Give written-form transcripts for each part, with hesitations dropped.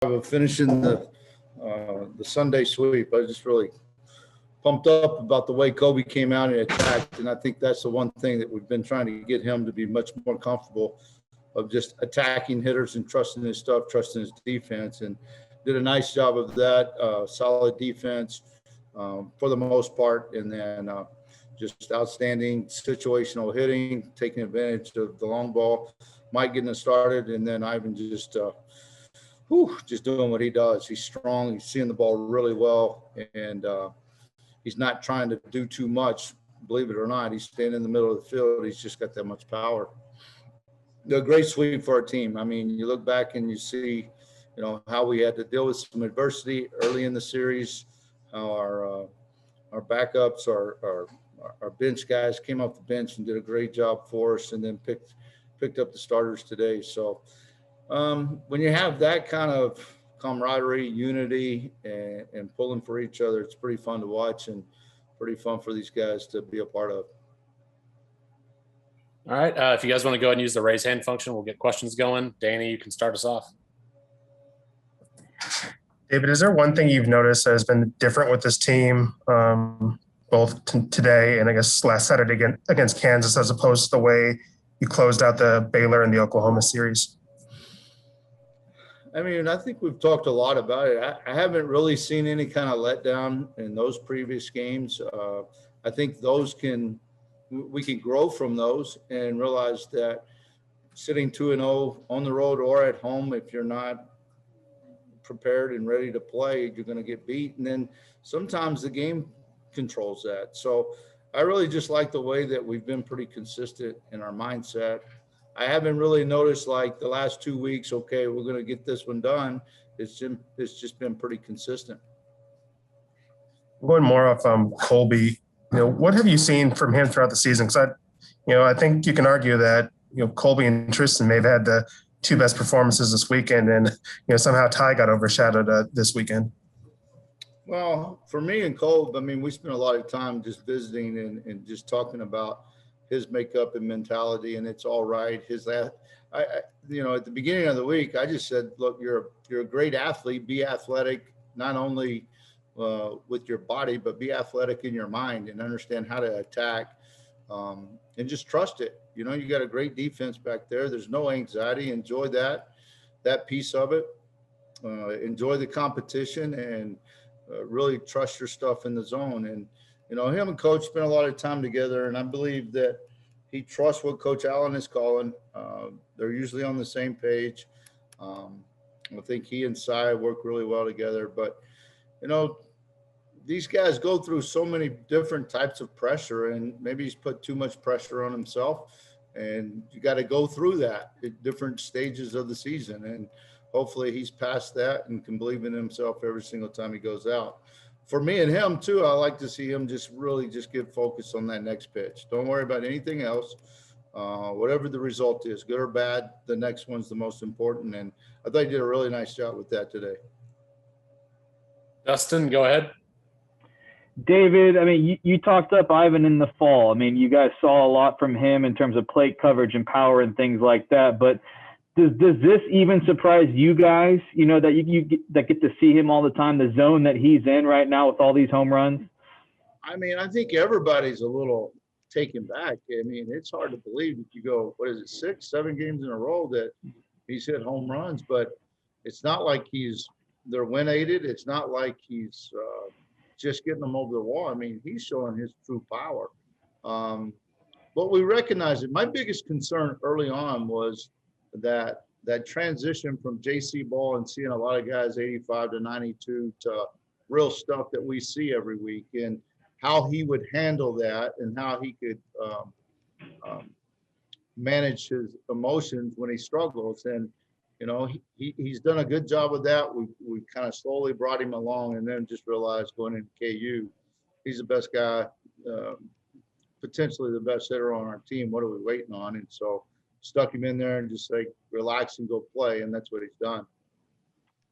of finishing the Sunday sweep. I was just really pumped up about the way Kobe came out and attacked, and I think that's the one thing that we've been trying to get him to be much more comfortable of, just attacking hitters and trusting his stuff, trusting his defense, and did a nice job of that. Solid defense for the most part, and then just outstanding situational hitting, taking advantage of the long ball, Mike getting it started, and then Ivan just doing what he does. He's strong. He's seeing the ball really well, and he's not trying to do too much. Believe it or not, he's staying in the middle of the field. He's just got that much power. A great sweep for our team. I mean, you look back and you see, how we had to deal with some adversity early in the series, how our backups, our bench guys came off the bench and did a great job for us, and then picked up the starters today. So when you have that kind of camaraderie, unity, and pulling for each other, it's pretty fun to watch and pretty fun for these guys to be a part of. All right. If you guys want to go ahead and use the raise hand function, we'll get questions going. Danny, you can start us off. David, is there one thing you've noticed that has been different with this team, both today and I guess last Saturday against Kansas, as opposed to the way you closed out the Baylor and the Oklahoma series? I mean, I think we've talked a lot about it. I haven't really seen any kind of letdown in those previous games. I think we can grow from those and realize that sitting 2-0 on the road or at home, if you're not prepared and ready to play, you're going to get beat. And then sometimes the game controls that. So I really just like the way that we've been pretty consistent in our mindset. I haven't really noticed like the last 2 weeks, okay, we're going to get this one done. It's just been pretty consistent. Going more off Colby, what have you seen from him throughout the season? Because I think you can argue that Colby and Tristan may have had the two best performances this weekend, and somehow Ty got overshadowed this weekend. Well, for me and Cole, I mean, we spent a lot of time just visiting and just talking about his makeup and mentality, and it's all right. At the beginning of the week, I just said, look, you're a great athlete. Be athletic, not only with your body, but be athletic in your mind and understand how to attack, and just trust it. You got a great defense back there. There's no anxiety. Enjoy that piece of it. Enjoy the competition and really trust your stuff in the zone. And him and Coach spent a lot of time together, and I believe that he trusts what Coach Allen is calling. They're usually on the same page. I think he and Cy work really well together. But, these guys go through so many different types of pressure, and maybe he's put too much pressure on himself. And you got to go through that at different stages of the season. And hopefully he's past that and can believe in himself every single time he goes out. For me and him too, I like to see him just get focused on that next pitch. Don't worry about anything else. Whatever the result is, good or bad, the next one's the most important. And I thought he did a really nice job with that today. Dustin, go ahead. David, I mean, you talked up Ivan in the fall. I mean, you guys saw a lot from him in terms of plate coverage and power and things like that. But does this even surprise you guys, that you get to see him all the time, the zone that he's in right now with all these home runs? I mean, I think everybody's a little taken back. I mean, it's hard to believe that you go, 6, 7 games in a row that he's hit home runs. But it's not like they're win-aided. It's not like he's just getting them over the wall. I mean, he's showing his true power. But we recognize it. My biggest concern early on was that transition from JC ball and seeing a lot of guys 85 to 92 to real stuff that we see every week, and how he would handle that and how he could manage his emotions when he struggles. And he's done a good job with that. We kind of slowly brought him along, and then just realized going into KU, he's the best guy, potentially the best hitter on our team. What are we waiting on? And so stuck him in there and just relax and go play, and that's what he's done.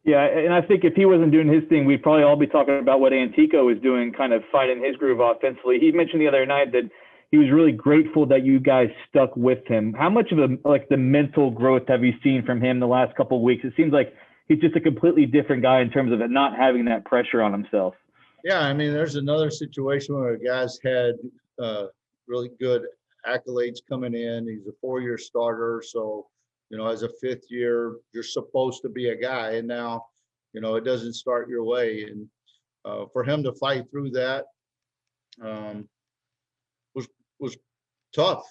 Yeah, and I think if he wasn't doing his thing, we'd probably all be talking about what Antico was doing, kind of finding his groove offensively. He mentioned the other night that he was really grateful that you guys stuck with him. How much of the mental growth have you seen from him the last couple of weeks? It seems like he's just a completely different guy in terms of it not having that pressure on himself. Yeah, I mean, there's another situation where a guy's had really good accolades coming in. He's a 4-year starter. So, as a 5th year, you're supposed to be a guy. And now, it doesn't start your way. And for him to fight through that was tough.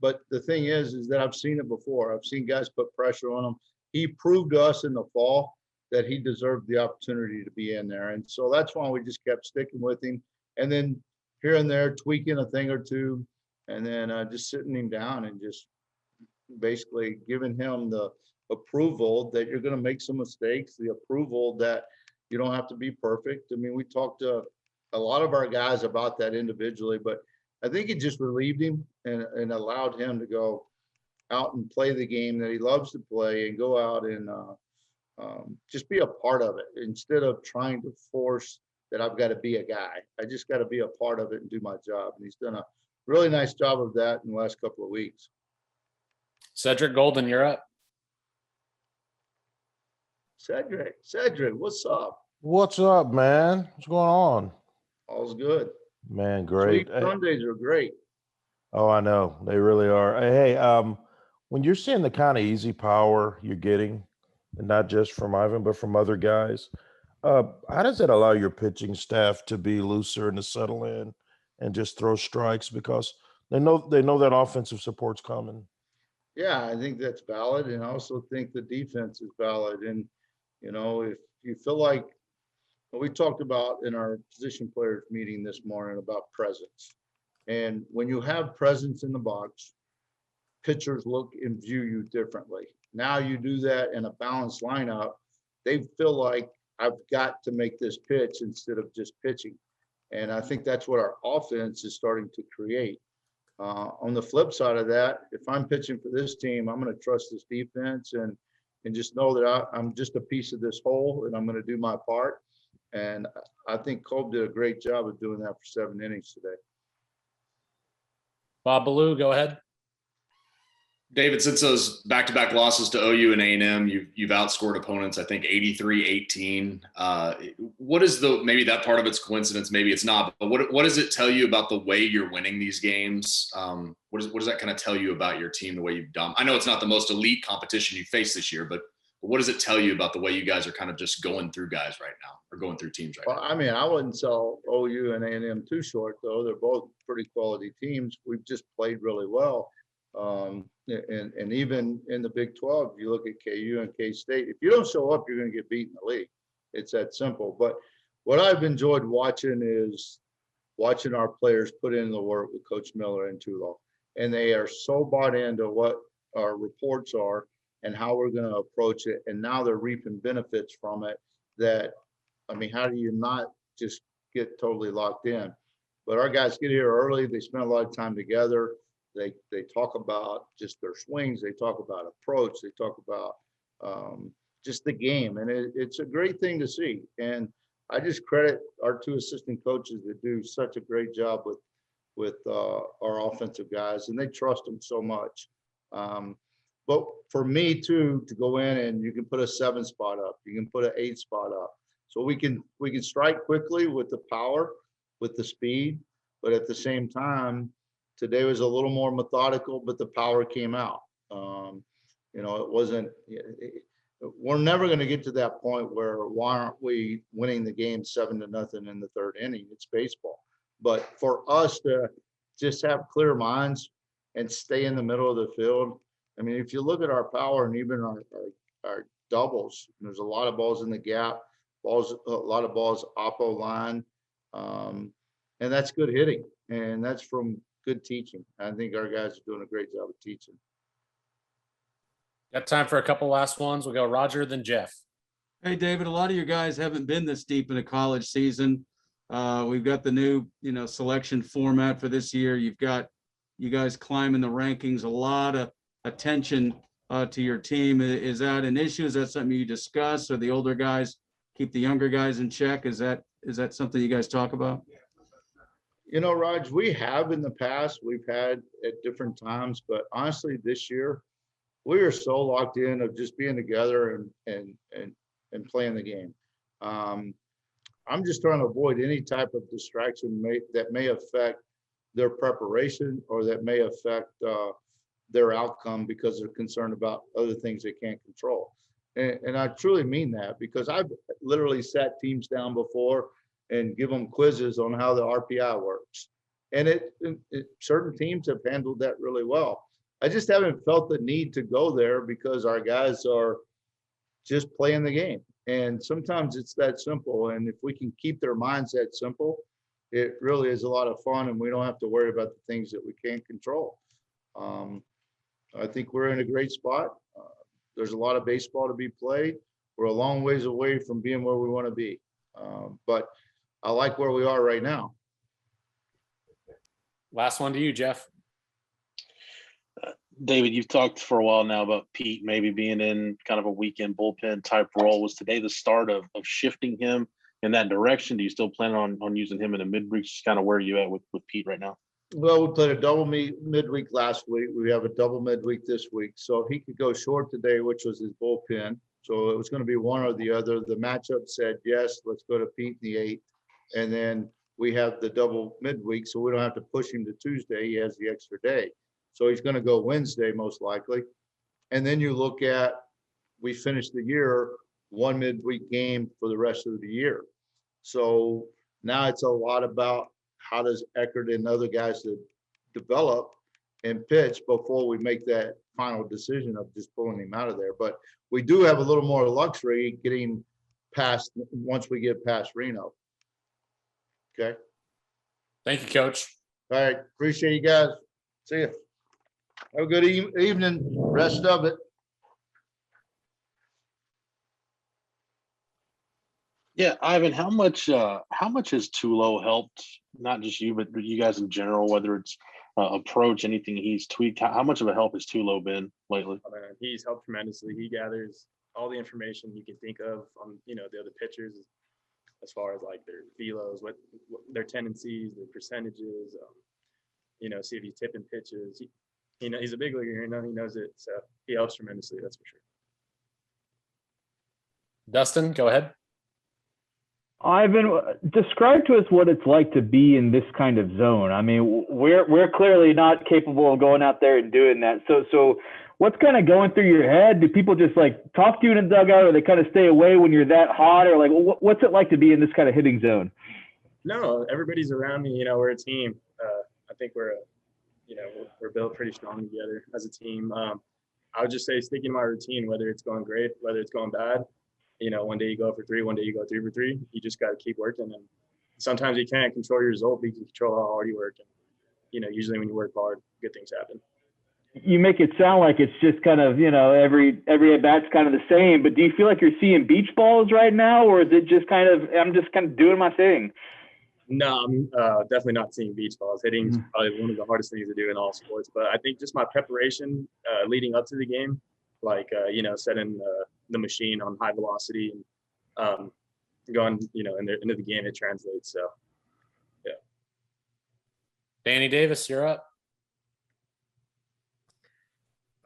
But the thing is that I've seen it before. I've seen guys put pressure on him. He proved to us in the fall that he deserved the opportunity to be in there. And so that's why we just kept sticking with him. And then here and there, tweaking a thing or two, and then just sitting him down and just basically giving him the approval that you're going to make some mistakes, the approval that you don't have to be perfect. I mean, we talked to a lot of our guys about that individually, but I think it just relieved him and allowed him to go out and play the game that he loves to play and go out and just be a part of it instead of trying to force that I've got to be a guy. I just got to be a part of it and do my job. And he's done a really nice job of that in the last couple of weeks. Cedric Golden, you're up. Cedric, what's up? What's up, man? What's going on? All's good. Man, great. Sweet Sundays are great. Oh, I know. They really are. Hey, when you're seeing the kind of easy power you're getting, and not just from Ivan, but from other guys, how does that allow your pitching staff to be looser and to settle in and just throw strikes because they know that offensive support's coming? Yeah, I think that's valid. And I also think the defense is valid. And, if you feel like we talked about in our position players meeting this morning about presence. And when you have presence in the box, pitchers look and view you differently. Now you do that in a balanced lineup, they feel like I've got to make this pitch instead of just pitching. And I think that's what our offense is starting to create. On the flip side of that, if I'm pitching for this team, I'm going to trust this defense and just know that I'm just a piece of this whole and I'm going to do my part. And I think Kolb did a great job of doing that for 7 innings today. Bob Ballou, go ahead. David, since those back-to-back losses to OU and A&M, you've outscored opponents, I think 83-18. What is maybe that part of it's coincidence, maybe it's not, but what does it tell you about the way you're winning these games? What does that kind of tell you about your team, the way you've done? I know it's not the most elite competition you face this year, but what does it tell you about the way you guys are kind of just going through guys right now or going through teams right now? I mean, I wouldn't sell OU and A&M too short, though. They're both pretty quality teams. We've just played really well. And even in the Big 12, you look at KU and K-State, if you don't show up, you're going to get beat in the league. It's that simple. But what I've enjoyed watching is watching our players put in the work with Coach Miller and Tulo. And they are so bought into what our reports are and how we're going to approach it. And now they're reaping benefits from it that, I mean, how do you not just get totally locked in? But our guys get here early. They spend a lot of time together. They talk about just their swings. They talk about approach. They talk about just the game. And it's a great thing to see. And I just credit our 2 assistant coaches that do such a great job with our offensive guys. And they trust them so much. But for me, too, to go in and you can put a 7 spot up. You can put an 8 spot up. So we can strike quickly with the power, with the speed. But at the same time, today was a little more methodical, but the power came out. It wasn't, we're never going to get to that point where why aren't we winning the game 7-0 in the 3rd inning? It's baseball. But for us to just have clear minds and stay in the middle of the field, I mean, if you look at our power and even our doubles, there's a lot of balls in the gap, a lot of balls oppo line, and that's good hitting. And that's from good teaching. I think our guys are doing a great job of teaching. Got time for a couple last ones. We'll go Roger, then Jeff. Hey, David, a lot of your guys haven't been this deep in a college season. We've got the new, selection format for this year. You've got you guys climbing the rankings, a lot of attention to your team. Is that an issue? Is that something you discuss, or the older guys keep the younger guys in check? Is that something you guys talk about? Raj, we have in the past, we've had at different times, but honestly, this year, we are so locked in of just being together and and playing the game. I'm just trying to avoid any type of distraction that may affect their preparation or that may affect their outcome because they're concerned about other things they can't control. And I truly mean that, because I've literally sat teams down before and give them quizzes on how the RPI works. And certain teams have handled that really well. I just haven't felt the need to go there because our guys are just playing the game. And sometimes it's that simple. And if we can keep their minds that simple, it really is a lot of fun, and we don't have to worry about the things that we can't control. I think we're in a great spot. There's a lot of baseball to be played. We're a long ways away from being where we want to be. But I like where we are right now. Last one to you, Jeff. David, you've talked for a while now about Pete maybe being in kind of a weekend bullpen type role. Was today the start of shifting him in that direction? Do you still plan on using him in a midweek? Just kind of where are you at with Pete right now? Well, we played a double midweek last week. We have a double midweek this week. So he could go short today, which was his bullpen. So it was going to be one or the other. The matchup said, yes, let's go to Pete in the 8th. And then we have the double midweek, so we don't have to push him to Tuesday. He has the extra day. So he's going to go Wednesday, most likely. And then you look at, we finished the year, one midweek game for the rest of the year. So now it's a lot about how does Eckert and other guys to develop and pitch before we make that final decision of just pulling him out of there. But we do have a little more luxury getting past, once we get past Reno. Okay. Thank you, Coach. All right. Appreciate you guys. See you. Have a good evening. Rest of it. Yeah, Ivan, how much has Tulo helped, not just you, but you guys in general, whether it's approach, anything he's tweaked? How much of a help has Tulo been lately? He's helped tremendously. He gathers all the information you can think of on, the other pitchers, as far as like their velos, what their tendencies, their percentages, see if he's tipping pitches. He's a big leaguer, he knows it. So he helps tremendously, that's for sure. Dustin, go ahead. Ivan, describe to us what it's like to be in this kind of zone. I mean, we're clearly not capable of going out there and doing that. So what's kind of going through your head? Do people just like talk to you in the dugout, or they kind of stay away when you're that hot, or like what's it like to be in this kind of hitting zone? No, everybody's around me. We're a team. I think we're built pretty strong together as a team. I would just say sticking to my routine, whether it's going great, whether it's going bad. One day you go for 3, one day you go 3 for 3. You just got to keep working. And sometimes you can't control your result, but you can control how hard you work. And, usually when you work hard, good things happen. You make it sound like it's just kind of, every at bat's kind of the same, but do you feel like you're seeing beach balls right now, or is it just I'm just kind of doing my thing? No, I'm definitely not seeing beach balls. Hitting is probably one of the hardest things to do in all sports. But I think just my preparation leading up to the game, like, setting the machine on high velocity and going, into the game, it translates. So, yeah. Danny Davis, you're up.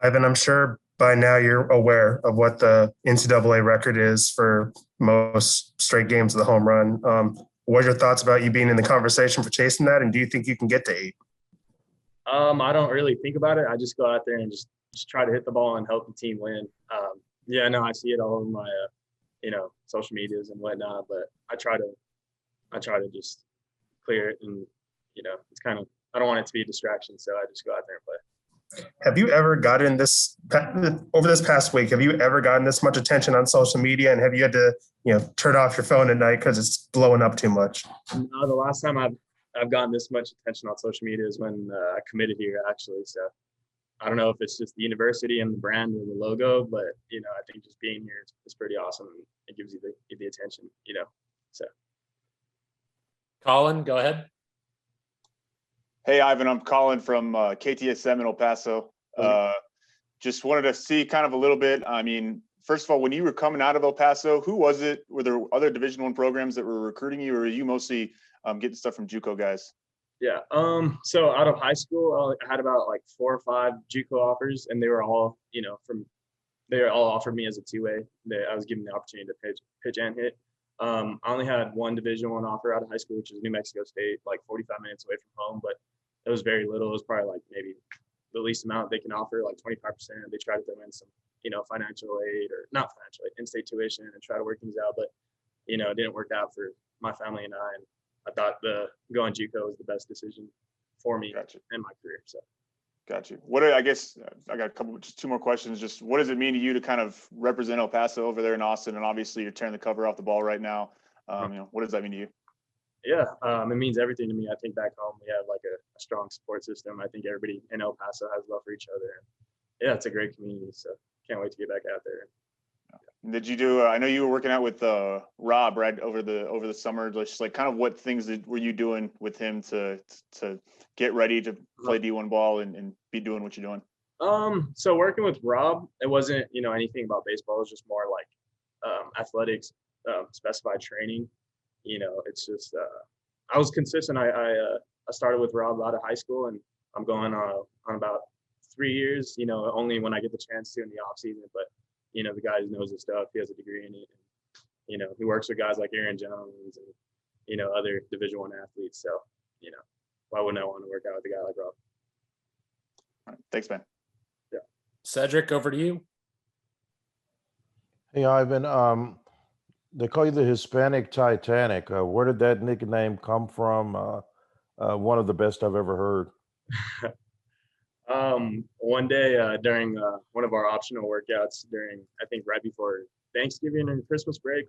Ivan, I'm sure by now you're aware of what the NCAA record is for most straight games of the home run. What are your thoughts about you being in the conversation for chasing that? And do you think you can get to 8? I don't really think about it. I just go out there and just try to hit the ball and help the team win. I see it all over my, social medias and whatnot, but I try to just clear it. And, it's kind of, I don't want it to be a distraction. So I just go out there and play. Have you ever gotten over this past week, have you ever gotten this much attention on social media, and have you had to, turn off your phone at night because it's blowing up too much? No, the last time I've gotten this much attention on social media is when I committed here, actually. So I don't know if it's just the university and the brand or the logo, but, I think just being here is pretty awesome. It gives you the attention, so. Colin, go ahead. Hey, Ivan, I'm Colin from KTSM in El Paso. Just wanted to see kind of a little bit. I mean, first of all, when you were coming out of El Paso, who was it? Were there other Division I programs that were recruiting you, or were you mostly getting stuff from JUCO guys? Yeah. So out of high school, I had about like 4 or 5 JUCO offers, and they were all, from they all offered me as a two-way. I was given the opportunity to pitch and hit. I only had one Division I offer out of high school, which is New Mexico State, like 45 minutes away from home, but it was very little. It was probably like maybe the least amount they can offer, like 25%. They try to throw in some, financial aid, or not financial aid, in-state tuition, and try to work things out. But, it didn't work out for my family and I. And I thought going JUCO was the best decision for me and my career. So. Got you. I guess I got just two more questions. Just what does it mean to you to kind of represent El Paso over there in Austin? And obviously you're tearing the cover off the ball right now. What does that mean to you? Yeah, it means everything to me. I think back home we have like a strong support system. I think everybody in El Paso has love for each other. And yeah, it's a great community. So can't wait to get back out there. Did you do? I know you were working out with Rob, right, over the summer. Just like kind of what things were you doing with him to get ready to play D1 ball and be doing what you're doing? So working with Rob, it wasn't anything about baseball. It was just more like athletics, specified training. It's just I was consistent. I started with Rob out of high school, and I'm going on about 3 years. Only when I get the chance to in the off season, but. The guy knows his stuff. He has a degree in it. And, he works with guys like Aaron Jones and, other Division I athletes. So, why wouldn't I want to work out with a guy like Rob? All right. Thanks, man. Yeah. Cedric, over to you. Hey, Ivan. They call you the Hispanic Titanic. Where did that nickname come from? One of the best I've ever heard. One day during one of our optional workouts I think right before Thanksgiving and Christmas break,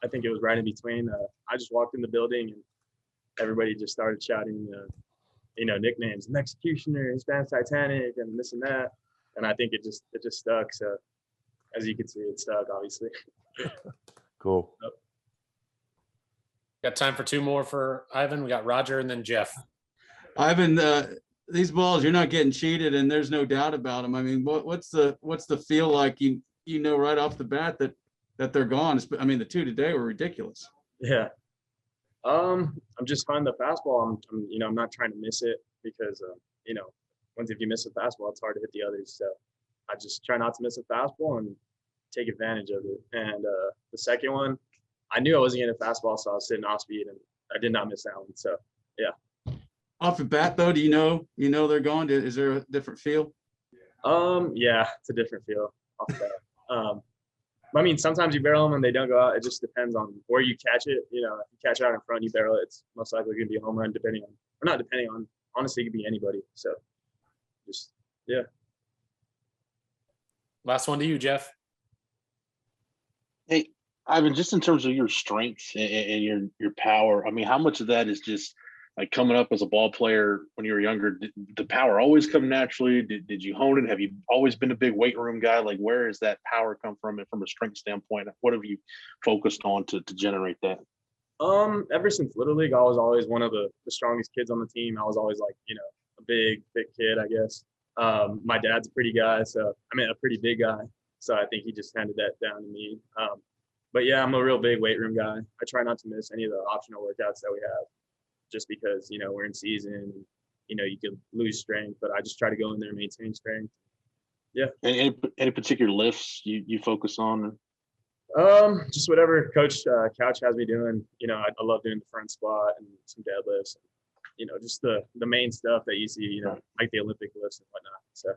I think it was right in between, I just walked in the building and everybody just started shouting, nicknames, Executioner, Hispanic Titanic, and this and that. And I think it just stuck. So as you can see, it stuck, obviously. Cool. Got time for two more for Ivan. We got Roger and then Jeff. Ivan, these balls, you're not getting cheated, and there's no doubt about them. I mean, what's the feel like? Right off the bat that they're gone. I mean, the two today were ridiculous. Yeah. I'm just finding the fastball. I'm not trying to miss it because once if you miss a fastball, it's hard to hit the others. So I just try not to miss a fastball and take advantage of it. And the second one, I knew I wasn't getting a fastball, so I was sitting off speed, and I did not miss that one. So yeah. Off the bat, though, do you know they're gone? Is there a different feel? Yeah, it's a different feel off the bat. I mean, sometimes you barrel them and they don't go out. It just depends on where you catch it. If you catch it out in front, you barrel it. It's most likely going to be a home run, honestly, it could be anybody. So just, yeah. Last one to you, Jeff. Hey, Ivan, just in terms of your strengths and your power, I mean, how much of that is just like coming up as a ball player when you were younger? Did the power always come naturally? Did you hone it? Have you always been a big weight room guy? Like, where does that power come from? And from a strength standpoint, what have you focused on to generate that? Ever since Little League, I was always one of the strongest kids on the team. I was always like, a big, thick kid, I guess. My dad's a pretty big guy. So I think he just handed that down to me. But yeah, I'm a real big weight room guy. I try not to miss any of the optional workouts that we have, just because, we're in season and, you could lose strength, but I just try to go in there and maintain strength. Yeah. Any particular lifts you focus on? Just whatever Coach Couch has me doing. I love doing the front squat and some deadlifts, just the main stuff that you see, like the Olympic lifts and whatnot. So